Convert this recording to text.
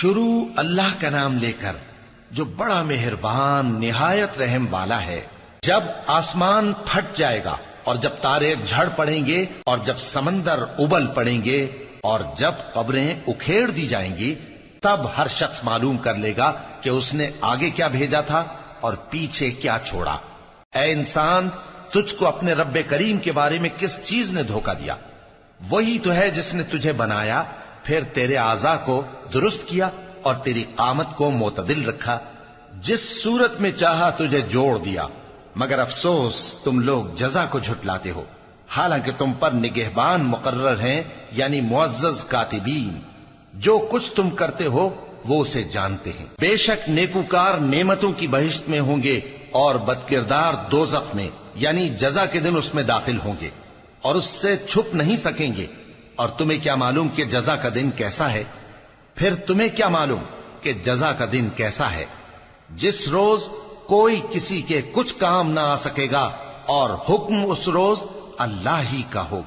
شروع اللہ کا نام لے کر جو بڑا مہربان نہایت رحم والا ہے۔ جب آسمان پھٹ جائے گا اور جب تارے جھڑ پڑیں گے اور جب سمندر ابل پڑیں گے اور جب قبریں اکھیڑ دی جائیں گی، تب ہر شخص معلوم کر لے گا کہ اس نے آگے کیا بھیجا تھا اور پیچھے کیا چھوڑا۔ اے انسان، تجھ کو اپنے رب کریم کے بارے میں کس چیز نے دھوکہ دیا؟ وہی تو ہے جس نے تجھے بنایا، پھر تیرے اعضاء کو درست کیا اور تیری قامت کو معتدل رکھا، جس صورت میں چاہا تجھے جوڑ دیا۔ مگر افسوس تم لوگ جزا کو جھٹلاتے ہو، حالانکہ تم پر نگہبان مقرر ہیں، یعنی معزز کاتبین۔ جو کچھ تم کرتے ہو وہ اسے جانتے ہیں۔ بے شک نیکوکار نعمتوں کی بہشت میں ہوں گے اور بدکردار دوزخ میں، یعنی جزا کے دن اس میں داخل ہوں گے اور اس سے چھپ نہیں سکیں گے۔ اور تمہیں کیا معلوم کہ جزا کا دن کیسا ہے؟ پھر تمہیں کیا معلوم کہ جزا کا دن کیسا ہے؟ جس روز کوئی کسی کے کچھ کام نہ آ سکے گا اور حکم اس روز اللہ ہی کا ہوگا۔